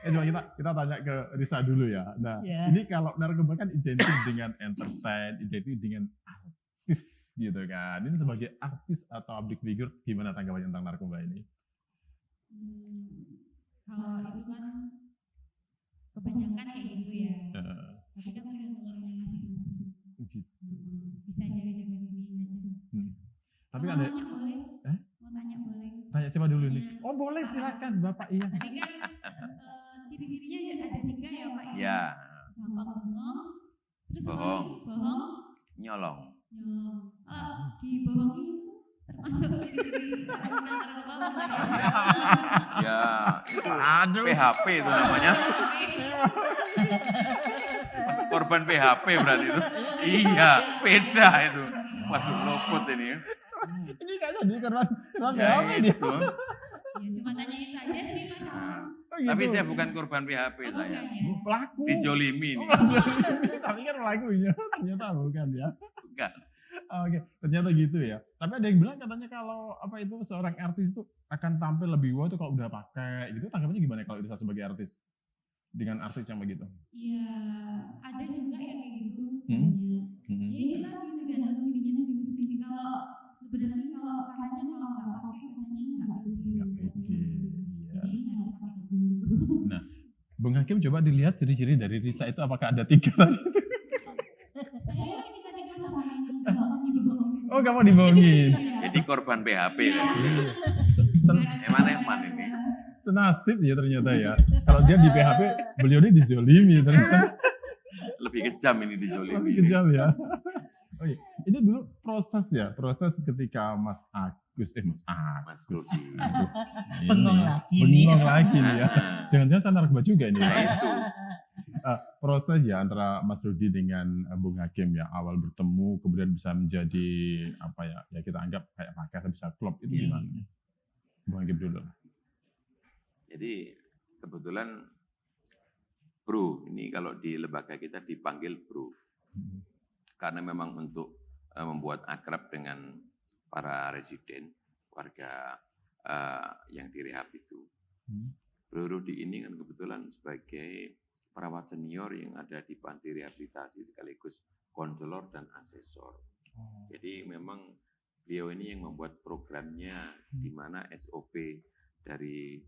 Coba kita tanya ke Risa dulu ya. Nah, Ya. ini kalau narkoba kan identik dengan entertain, identik dengan artis gitu kan. Ini sebagai artis atau public figure, gimana tanggapannya tentang narkoba ini? Kalau itu kan kebanyakan kayak gitu ya. Eh, Tapi kan tergantung orangnya masing-masing. gitu. Bisa jaga-jaga diri aja. Tapi Mau ada tanya boleh? Eh? Mau tanya boleh? tanya siapa dulu nih? Oh boleh silakan Bapak iya. Tadi kan ciri-cirinya ya ada 3 ya Pak ya. Ya, Gampang bengong. Terus apa Bohong. lagi? Bohong. nyolong. Nyolong. Dibohongi termasuk ciri-ciri orang narkoba Pak ya. Ya, Aduh. PHP itu namanya. Korban PHP berarti itu. Iya, beda itu. Waduh, luput ini. Ini kayaknya dia karena Ya, apa ini? gitu. Ya cuma tanya itu aja sih Mas. Oh, gitu. Tapi saya bukan korban PHP Oh, saya. bukan ya? Pelaku. Dijolimi nih. Tapi kan pelakunya ternyata bukan ya. Bukan. Oke, ternyata gitu ya. Tapi ada yang bilang katanya kalau apa itu seorang artis itu akan tampil lebih wow itu kalau udah pakai gitu. Tanggapannya gimana kalau Irsa sebagai artis dengan artis yang begitu? Iya, ada juga yang kayak gitu. Hmm. Banyak. Hmm. Ya itu tadi tergantung dirinya sendiri-sendiri. Kalau sebenarnya kalau katanya kalau nggak pakai katanya nggak pede. Nggak pede, iya. Jadi harus pakai dulu. Nah, Bung Hakim coba dilihat ciri-ciri dari Risa itu apakah ada 3 tadi? Saya ini tadi kan sama ini nggak mau dibohongin. Oh, kamu dibohongin. Jadi korban PHP. Sen- Eman ini. Senasib ya ternyata ya. Kalau dia di PHP, beliau ini dizolimi ternyata. Lebih kejam ini dijolimi. Lebih kejam ya. Oh iya. Ini dulu proses ketika Mas Agus, Mas Rudi. Ini Bengong ya. lagi nih. Bengong lagi nih ya. Nah, Jangan-jangan saya narkoba juga ini. nah Ya. itu. Proses ya antara Mas Rudi dengan Bung Hakim ya, awal bertemu kemudian bisa menjadi apa ya, ya kita anggap kayak pakai atau bisa klop itu gimana? Bung Hakim dulu. Jadi kebetulan bro, ini kalau di lembaga kita dipanggil bro. Karena memang untuk membuat akrab dengan para residen, warga yang direhab itu. Bro Rudi ini kan kebetulan sebagai perawat senior yang ada di panti rehabilitasi sekaligus konselor dan asesor. Jadi memang beliau ini yang membuat programnya di mana SOP dari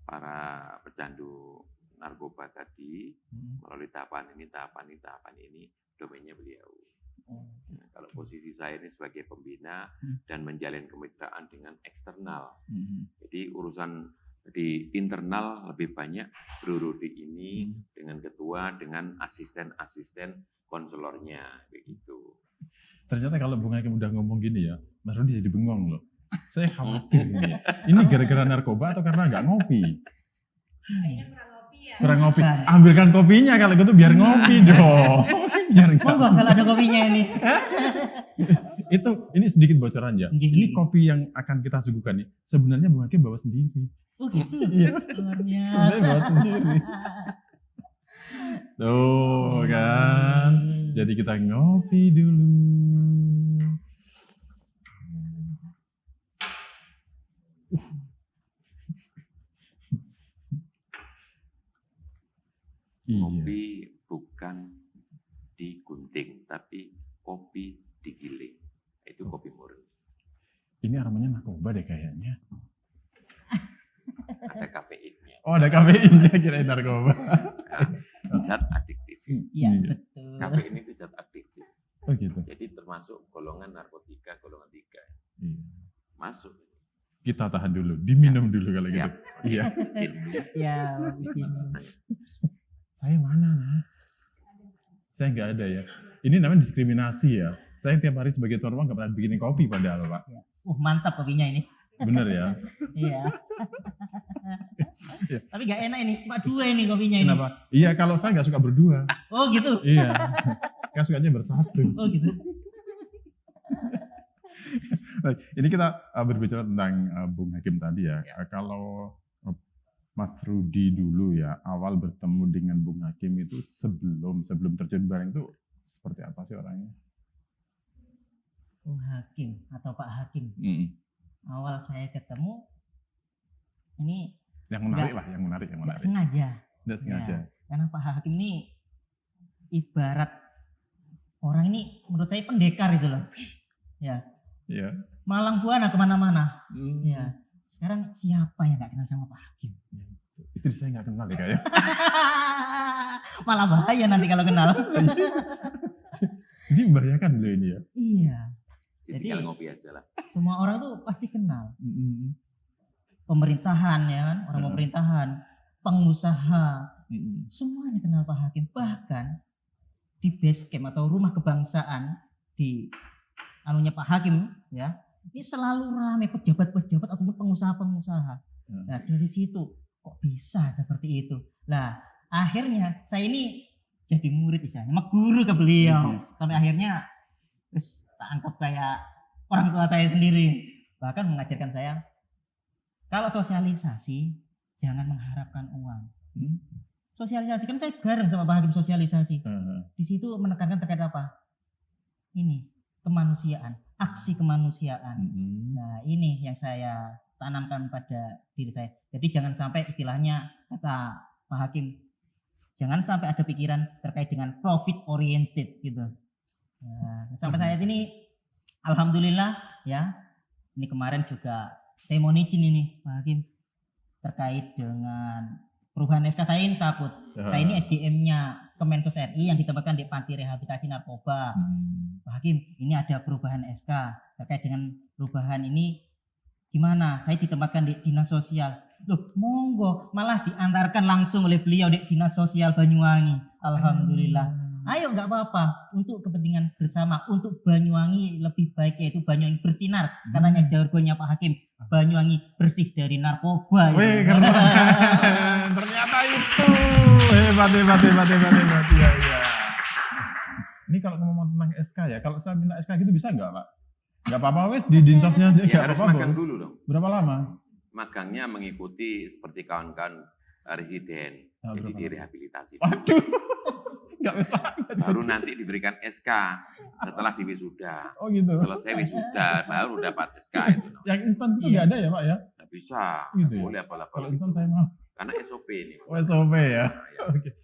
para pecandu narkoba tadi melalui tahapan ini domainnya beliau. Nah, kalau posisi saya ini sebagai pembina dan menjalin kemitraan dengan eksternal. Jadi urusan di internal lebih banyak Bro Rudi ini dengan ketua, dengan asisten-asisten konselornya begitu. Ternyata kalau Bung Hakim udah ngomong gini ya, Mas Rudi jadi bengong loh. Saya khawatir ini. Ini gara-gara narkoba atau karena nggak ngopi? Kayaknya kurang ngopi ya. Kurang ngopi. Ambilkan kopinya kalau gitu biar ngopi dong. Biar nggak. Monggo kalau ada kopinya ini. Ini sedikit bocoran ya. Gini. Ini kopi yang akan kita suguhkan nih. Sebenarnya Bung Hakim bawa sendiri. Oh gitu. Iya. Luar Sebenarnya bawa biasa. sendiri. Tuh kan. Jadi kita ngopi dulu. Iya. Kopi bukan digunting, tapi kopi digiling. Itu kopi murni. Ini aromanya narkoba deh kayaknya. Ada kafeinnya. Oh ada kafeinnya kirain narkoba. Zat adiktif. Iya betul. Kafein itu zat adiktif. Oh gitu. Jadi termasuk golongan narkotika golongan 3. masuk. Kita tahan dulu, diminum dulu kalau gitu. Siap. Iya. Ya, di sini. Saya mana, nah? Saya nggak ada ya. Ini namanya diskriminasi ya. Saya tiap hari sebagai tuan rumah nggak pernah bikinin kopi padahal, Pak. Mantap kopinya ini. Bener ya. Iya. Tapi gak enak ini, cuma 2 ini kopinya ini. Kenapa? Iya, kalau saya nggak suka berdua. Oh gitu. Iya. Kan sukanya bersatu. Oh gitu. Baik, ini kita berbicara tentang Bung Hakim tadi ya. Kalau Mas Rudi dulu ya, awal bertemu dengan Bung Hakim itu sebelum terjun bareng itu seperti apa sih orangnya? Bung Hakim atau Pak Hakim. Mm. Awal saya ketemu ini Yang menarik. nggak sengaja. Nggak sengaja. Ya, karena Pak Hakim ini ibarat orang ini menurut saya pendekar itu loh. Ya, Iya. malang buana kemana-mana. Mm. Ya, sekarang siapa yang nggak kenal sama Pak Hakim? Istri saya nggak kenal ya kayaknya. Malah bahaya nanti kalau kenal. Jadi membahayakan beliau ini ya. Iya, Jadi tinggal ngopi aja lah. semua orang tuh pasti kenal. Mm. Pemerintahan ya kan, orang pemerintahan, pengusaha, Mm. semuanya kenal Pak Hakim. Bahkan di base camp atau rumah kebangsaan di anunya Pak Hakim ya, ini selalu ramai pejabat-pejabat ataupun pengusaha-pengusaha. Nah dari situ kok bisa seperti itu. Lah akhirnya saya ini jadi murid istilahnya, guru ke beliau. Sampai akhirnya terus tak anggap kayak orang tua saya sendiri. Bahkan mengajarkan saya kalau sosialisasi jangan mengharapkan uang. Sosialisasi kan saya bareng sama Pak Hakim sosialisasi. Di situ menekankan terkait apa? Ini kemanusiaan, aksi kemanusiaan. Nah ini yang saya tanamkan pada diri saya. Jadi jangan sampai istilahnya kata Pak Hakim, jangan sampai ada pikiran terkait dengan profit oriented gitu. Nah, sampai saat ini alhamdulillah ya. Ini kemarin juga saya mau izin ini Pak Hakim terkait dengan perubahan SK saya ini takut. Saya ini SDM-nya Kemensos RI yang ditempatkan di Panti Rehabilitasi Narkoba. Pak Hakim, ini ada perubahan SK terkait dengan perubahan ini gimana? Saya ditempatkan di Dinas Sosial. Loh, monggo malah diantarkan langsung oleh beliau di Dinas Sosial Banyuwangi. Alhamdulillah. Ayo nggak apa-apa untuk kepentingan bersama, untuk Banyuwangi lebih baik yaitu Banyuwangi bersinar. Katanya jargonnya Pak Hakim, Banyuwangi bersih dari narkoba. Wih, keren. Ternyata itu hebat. Ya. Ini kalau ngomong tentang SK ya, kalau saya minta SK gitu bisa nggak Pak? Nggak apa-apa wes di dinsosnya aja. Ya nggak harus apa-apa, magang Bro. dulu dong. Berapa lama? Magangnya mengikuti seperti kawan-kawan residen. Jadi berapa? direhabilitasi. Waduh, nggak bisa. Baru nanti diberikan SK setelah diwisuda. Oh gitu. Selesai wisuda baru dapat SK itu. Yang instan itu nggak ada ya Pak ya? Nggak bisa. Gitu ya? Boleh apa-apa. Kalau instan saya mau. Karena SOP ini. SOP ya. Nah, ya. Oke.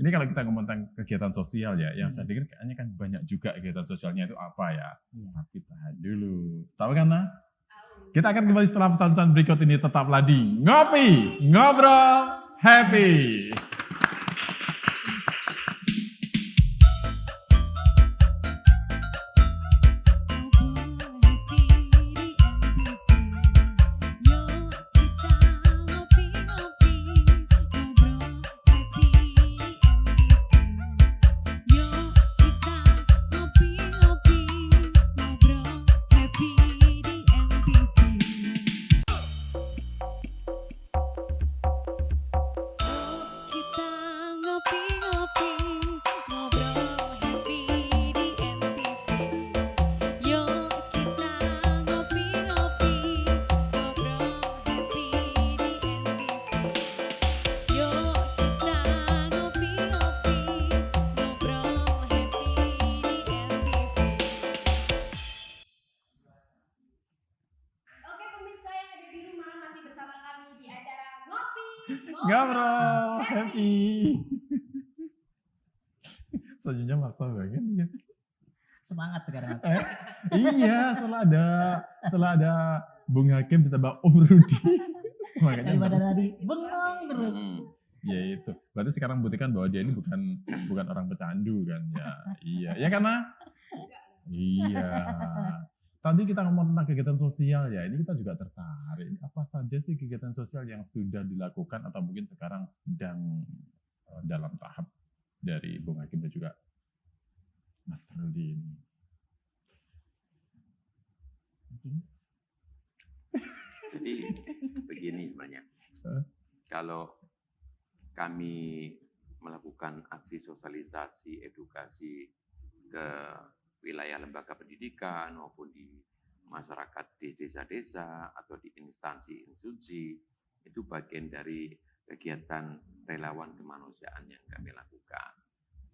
Ini kalau kita ngomong tentang kegiatan sosial ya, yang saya dengar kayaknya kan banyak juga kegiatan sosialnya itu apa ya. Tapi tahan dulu. Tahu kan nah? Kita akan kembali setelah pesan-pesan berikut ini, tetaplah di Ngopi, Ngobrol, Happy. Oke pemirsa yang ada di rumah masih bersama kami di acara Ngopi, Ngobrol, Happy. Senyumnya maksa banget. Semangat sekarang. Iya, setelah ada Bung Hakim ditambah Om Rudi. Semangatnya Daripada terus. tadi bengong terus. Ya itu. Berarti sekarang buktikan bahwa dia ini bukan orang pecandu kan. Ya, iya. Ya karena iya. Tadi kita ngomong tentang kegiatan sosial ya, ini kita juga tertarik. Apa saja sih kegiatan sosial yang sudah dilakukan atau mungkin sekarang sedang dalam tahap dari Bung Hakim dan juga Mas Rudi ini? Jadi begini sebenarnya, kalau kami melakukan aksi sosialisasi, edukasi ke wilayah lembaga pendidikan maupun di masyarakat di desa-desa atau di instansi-institusi, itu bagian dari kegiatan relawan kemanusiaan yang kami lakukan.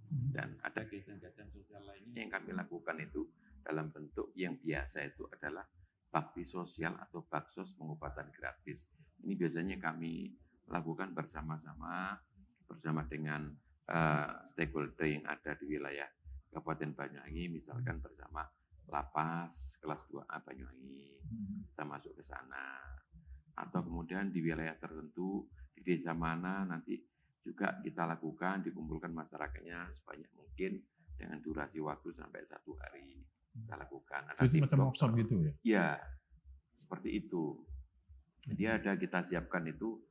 Dan ada kegiatan-kegiatan sosial lainnya yang kami lakukan itu dalam bentuk yang biasa itu adalah bakti sosial atau baksos pengobatan gratis. Ini biasanya kami lakukan bersama-sama dengan stakeholder yang ada di wilayah Kabupaten Banyuwangi, misalkan bersama Lapas kelas 2A Banyuwangi, kita masuk ke sana. Atau kemudian di wilayah tertentu, di desa mana nanti juga kita lakukan, dikumpulkan masyarakatnya sebanyak mungkin dengan durasi waktu sampai 1 hari. Kita lakukan. Ada Jadi macam workshop gitu ya? Ya, seperti itu. Jadi kita siapkan itu,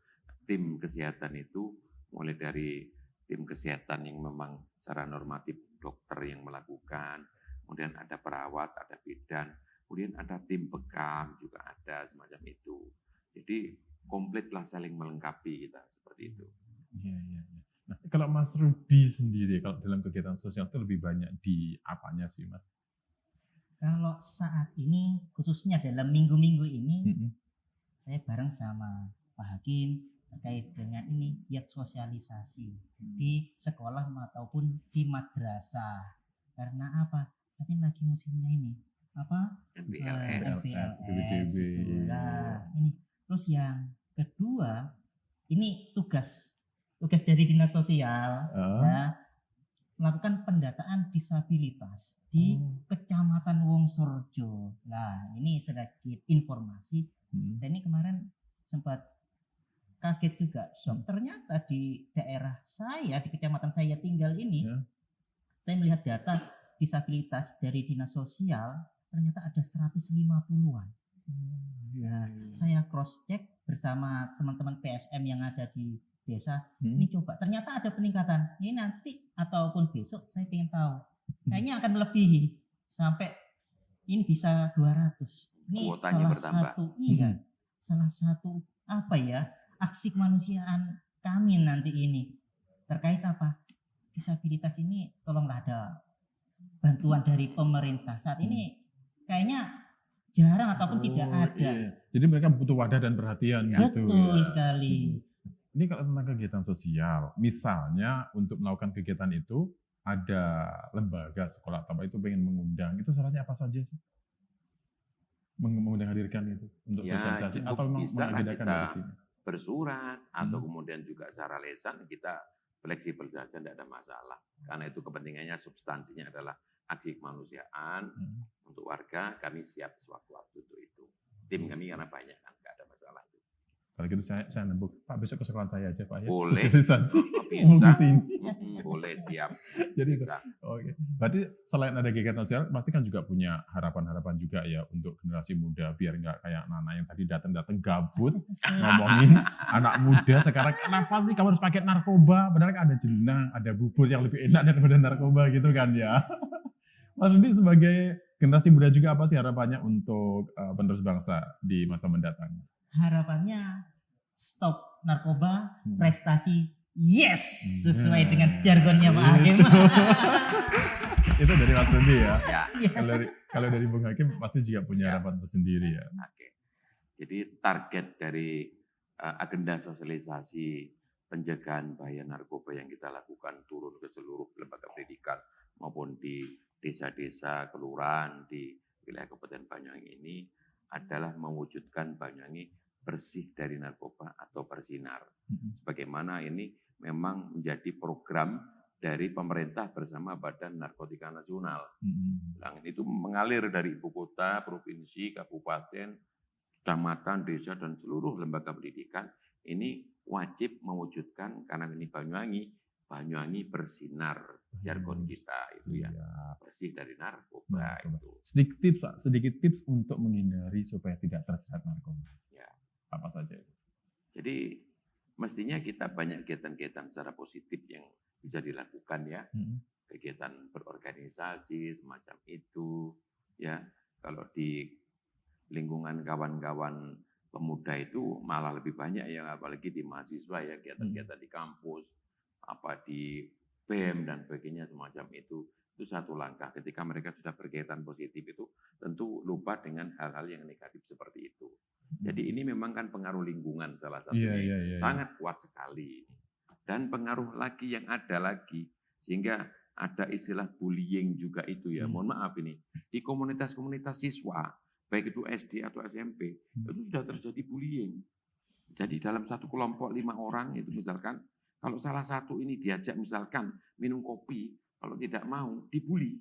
tim kesehatan itu, mulai dari tim kesehatan yang memang secara normatif dokter yang melakukan, kemudian ada perawat, ada bidan, kemudian ada tim bekam juga ada semacam itu. Jadi komplitlah saling melengkapi kita seperti itu. Iya, iya. Nah, kalau Mas Rudi sendiri, kalau dalam kegiatan sosial itu lebih banyak di apanya sih, Mas? Kalau saat ini, khususnya dalam minggu-minggu ini, saya bareng sama Pak Hakim terkait dengan ini giat sosialisasi di sekolah ataupun di madrasah. Karena apa? Saat ini lagi musimnya ini apa? MPLS. MPLS. Nah, ini. Terus yang kedua, ini tugas dari dinas sosial. Ya, melakukan pendataan disabilitas di Kecamatan Wongsorejo. Nah, ini sedikit informasi. Saya ini kemarin sempat kaget juga. Ternyata di daerah saya, di kecamatan saya tinggal ini, saya melihat data disabilitas dari dinas sosial, ternyata ada 150-an. Nah, saya cross check bersama teman-teman PSM yang ada di desa, ini coba ternyata ada peningkatan. Ini nanti ataupun besok saya ingin tahu. Kayaknya akan melebihi sampai ini bisa 200. Ini Kuotanya bertambah. Salah satu apa ya? Aksi kemanusiaan kami nanti ini terkait apa? Disabilitas ini tolonglah ada bantuan dari pemerintah. Saat ini kayaknya jarang ataupun tidak ada. Iya. Jadi mereka butuh wadah dan perhatian gitu. Betul Ya. sekali. Ini kalau tentang kegiatan sosial, misalnya untuk melakukan kegiatan itu ada lembaga sekolah atau apa itu pengen mengundang, itu syaratnya apa saja sih? Mengundang hadirkan itu untuk sosialisasi atau memang bisa mengagendakan kita dari sini? bersurat atau kemudian juga secara lisan kita fleksibel saja, tidak ada masalah. Karena itu kepentingannya substansinya adalah aksi kemanusiaan untuk warga, kami siap sewaktu-waktu untuk itu. Tim kami karena banyak kan, nggak ada masalah. Kalau gitu saya nembuk, Pak besok ke sekolah saya aja Pak ya. Boleh. Sosialisasi. Bisa. Mau kesini. Boleh, siap. Jadi Bisa. Oke. Berarti selain ada kegiatan sosial, pasti kan juga punya harapan-harapan juga ya untuk generasi muda biar nggak kayak Nana yang tadi datang gabut ngomongin anak muda sekarang kenapa sih kamu harus pakai narkoba? Padahal kan ada jenang, ada bubur yang lebih enak daripada narkoba gitu kan ya. Mas Rudi sebagai generasi muda juga apa sih harapannya untuk penerus bangsa di masa mendatang? Harapannya stop narkoba, prestasi yes, sesuai dengan jargonnya Pak Hakim. Itu dari Mas Rudi ya. Ya. Kalau dari Bung Hakim pasti juga punya harapan tersendiri ya. Oke. Jadi target dari agenda sosialisasi pencegahan bahaya narkoba yang kita lakukan turun ke seluruh lembaga pendidikan maupun di desa-desa, kelurahan di wilayah Kabupaten Banyuwangi ini adalah mewujudkan Banyuwangi bersih dari narkoba atau bersinar. Sebagaimana ini memang menjadi program dari pemerintah bersama Badan Narkotika Nasional. Itu mengalir dari ibu kota, provinsi, kabupaten, kecamatan, desa, dan seluruh lembaga pendidikan. Ini wajib mewujudkan, karena ini Banyuwangi, Banyuwangi bersinar, jargon kita itu ya, Siap. bersih dari narkoba Narkoba. itu. Sedikit tips Pak, sedikit tips untuk menghindari supaya tidak terjerat narkoba. Ya. Apa saja itu? Jadi mestinya kita banyak kegiatan-kegiatan secara positif yang bisa dilakukan ya, kegiatan berorganisasi semacam itu, ya. Kalau di lingkungan kawan-kawan pemuda itu malah lebih banyak ya, apalagi di mahasiswa ya, kegiatan-kegiatan di kampus, apa di BEM dan sebagainya semacam itu satu langkah. Ketika mereka sudah berkegiatan positif itu tentu lupa dengan hal-hal yang negatif seperti itu. Jadi ini memang kan pengaruh lingkungan salah satunya, Iya. sangat kuat sekali. Dan pengaruh lagi yang ada lagi, sehingga ada istilah bullying juga itu ya. Mohon maaf ini, di komunitas-komunitas siswa, baik itu SD atau SMP, itu sudah terjadi bullying. Jadi dalam satu kelompok 5 orang itu misalkan, kalau salah satu ini diajak misalkan minum kopi, kalau tidak mau dibully.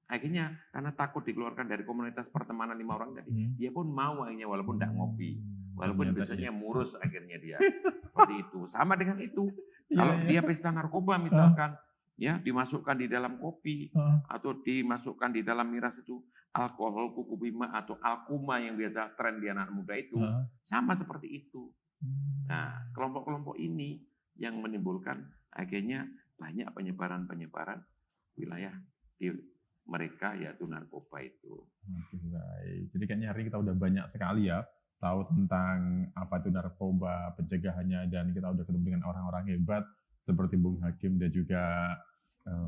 Akhirnya karena takut dikeluarkan dari komunitas pertemanan 5 orang tadi, dia pun mau akhirnya walaupun tidak ngopi. Walaupun biasanya murus akhirnya dia. Seperti itu. Sama dengan itu. Kalau dia pesta narkoba misalkan, ya dimasukkan di dalam kopi atau dimasukkan di dalam miras itu alkohol kukubima atau alkuma yang biasa tren di anak muda itu, sama seperti itu. Nah, kelompok-kelompok ini yang menimbulkan akhirnya banyak penyebaran wilayah di mereka yaitu narkoba itu. Oke, baik. Jadi kayaknya hari ini kita udah banyak sekali ya tahu tentang apa itu narkoba, pencegahannya, dan kita udah ketemu dengan orang-orang hebat seperti Bung Hakim dan juga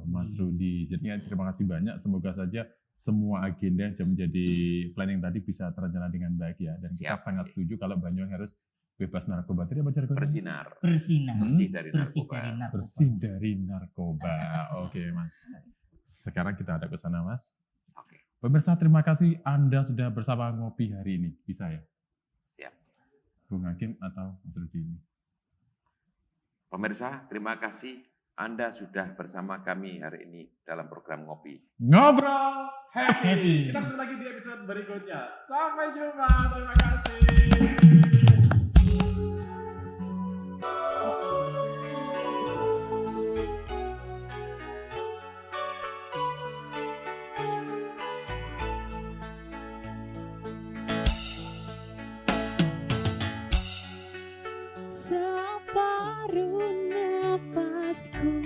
Mas Rudi. Jadi terima kasih banyak. Semoga saja semua agenda yang sudah menjadi planning tadi bisa terrencana dengan baik ya. Dan kita sangat setuju kalau Banyuwangi harus bebas narkoba. Tadi apa jargonnya? Bersinar. Bersih dari narkoba. Bersih dari narkoba. Oke, Mas. Sekarang kita ada ke sana, Mas. Oke. Pemirsa, terima kasih Anda sudah bersama ngopi hari ini. Bisa ya? Siap. Bung Hakim atau Mas Rudi ini? Pemirsa, terima kasih Anda sudah bersama kami hari ini dalam program Ngopi. Ngobrol happy. Kita ketemu lagi di episode berikutnya. Sampai jumpa. Terima kasih. Separuh nafasku